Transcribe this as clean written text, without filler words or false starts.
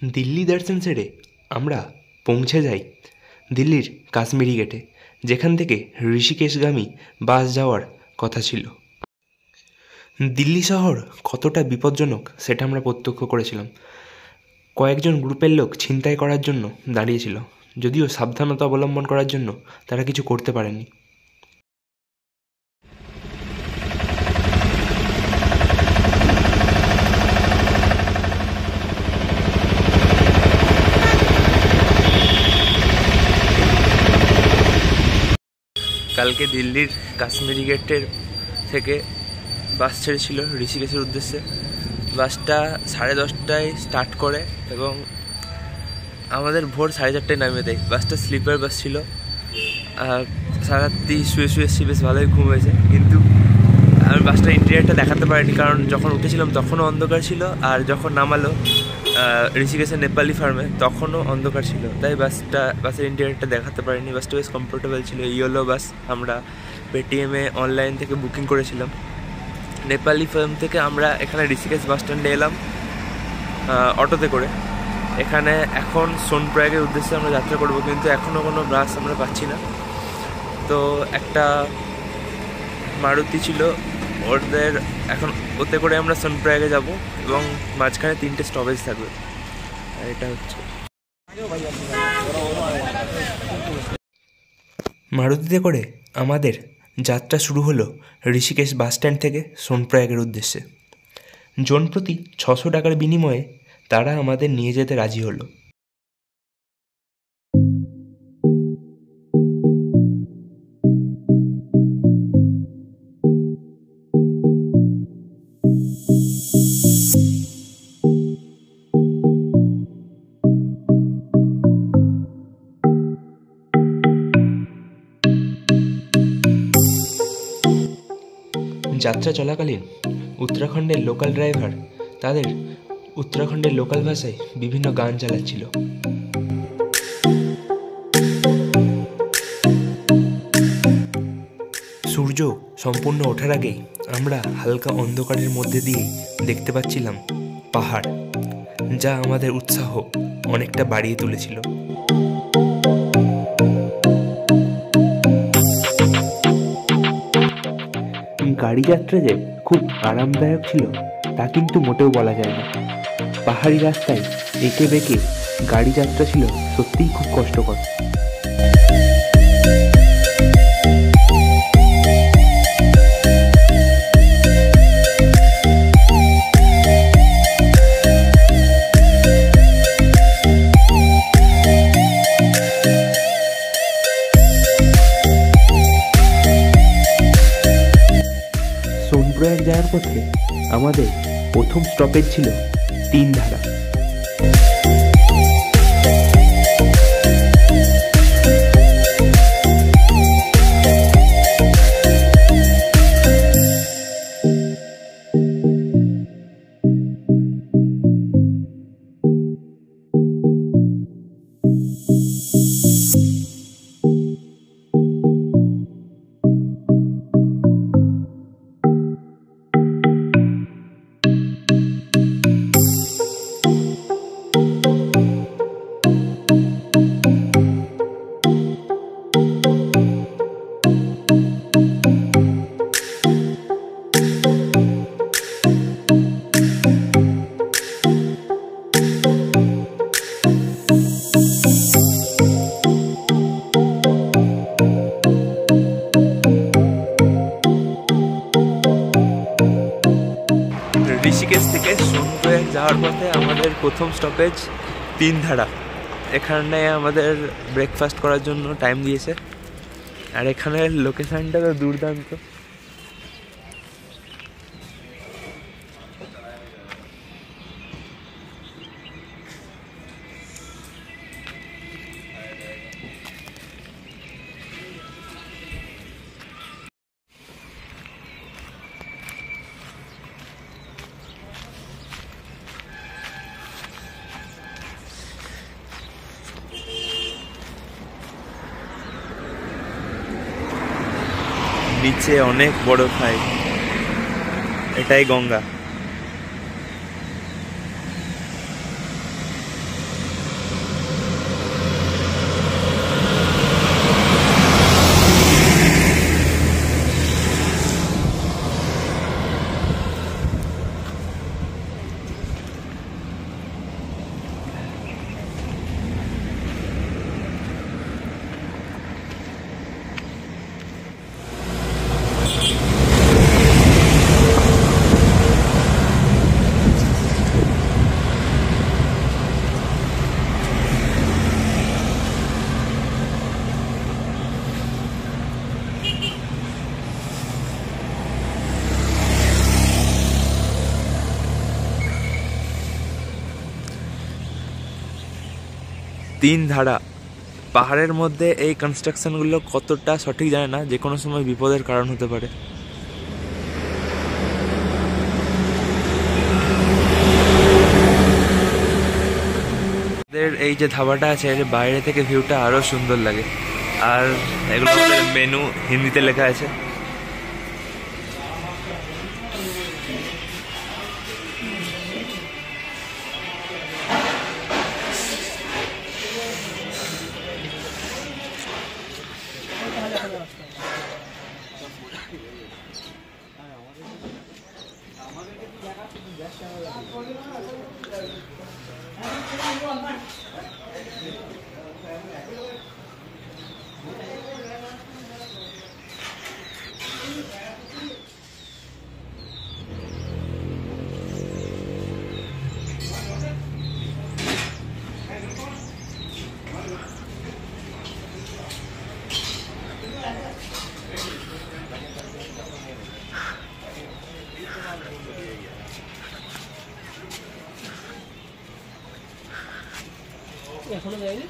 দিল্লি দর্শন সেরে আমরা পৌঁছে যাই দিল্লির কাশ্মীরি গেটে, যেখান থেকে ঋষিকেশগামী বাস যাওয়ার কথা ছিল। দিল্লি শহর কতটা বিপজ্জনক সেটা আমরা প্রত্যক্ষ করেছিলাম। কয়েকজন গ্রুপের লোক ছিনতাই করার জন্য দাঁড়িয়েছিল, যদিও সাবধানতা অবলম্বন করার জন্য তারা কিছু করতে পারেনি। কালকে দিল্লির কাশ্মীরি গেটের থেকে বাস ছেড়েছিল ঋষিকেশের উদ্দেশ্যে। বাসটা 10:30টায় স্টার্ট করে এবং আমাদের ভোর 4:30টায় নামিয়ে দেয়। বাসটা স্লিপার বাস ছিল। সারারাত্রি শুয়ে এসেছি, বেশ ভালোই ঘুম হয়েছে, কিন্তু আমি বাসটার ইন্টেরিয়রটা দেখাতে পারিনি, কারণ যখন উঠেছিলাম তখনও অন্ধকার ছিল, আর যখন নামালো ঋষিকেশের নেপালি ফার্মে তখনও অন্ধকার ছিল, তাই বাসের ইন্টেরিয়রটা দেখাতে পারিনি। বাসটা বেশ কমফোর্টেবল ছিল, ইয়েলো বাস। আমরা পেটিএমে অনলাইন থেকে বুকিং করেছিলাম। নেপালি ফার্ম থেকে আমরা এখানে ঋষিকেশ বাস স্ট্যান্ডে এলাম অটোতে করে। এখানে এখন সোনপ্রয়াগের উদ্দেশ্যে আমরা যাত্রা করব, কিন্তু এখনও কোনো বাস আমরা পাচ্ছি না। তো একটা মারুতি ছিল ওদের, এখন ওতে করে আমরা সোনপ্রয়াগে যাব এবং মাঝখানে 3টে স্টপেজ থাকবে। আর এটা হচ্ছে মারুতিতে করে আমাদের যাত্রা শুরু হলো ঋষিকেশ বাস স্ট্যান্ড থেকে সোনপ্রয়াগের উদ্দেশ্যে। জন প্রতি 600 টাকার বিনিময়ে তারা আমাদের নিয়ে যেতে রাজি হলো। যাত্রা চলাকালীন উত্তরাখণ্ডের লোকাল ড্রাইভার তাদের উত্তরাখণ্ডের লোকাল ভাষায় বিভিন্ন গান চালাচ্ছিল। সূর্য সম্পূর্ণ ওঠার আগেই আমরা হালকা অন্ধকারের মধ্যে দিয়ে দেখতে পাচ্ছিলাম পাহাড়, যা আমাদের উৎসাহ অনেকটা বাড়িয়ে তুলেছিল। গাড়ি যাত্রা যে খুব আরামদায়ক ছিল তা কিন্তু মোটেও বলা যায় না। পাহাড়ি রাস্তায় এঁকে বেঁকে গাড়ি যাত্রা ছিল সত্যিই খুব কষ্টকর। সোনপ্রয়াগ যাওয়ার পথে আমাদের প্রথম স্টপেজ ছিল 3 ধারা। ঋষিকেশ থেকে সোনপ্রয়াগ যাওয়ার পথে আমাদের প্রথম স্টপেজ 3 ধারা। এখানে আমাদের ব্রেকফাস্ট করার জন্য টাইম দিয়েছে, আর এখানের লোকেশানটা তো দুর্দান্ত। নিচে অনেক বড় খাই, এটাই গঙ্গা। তিন ধারা পাহাড়ের মধ্যে এই কনস্ট্রাকশনগুলো কতটা সঠিক জানে না, যে কোনো সময় বিপদের কারণ হতে পারে। এই যে ধাবাটা আছে এর বাইরে থেকে ভিউটা আরো সুন্দর লাগে। আর এগুলো মেনু হিন্দিতে লেখা আছে। এখনো যায়নি।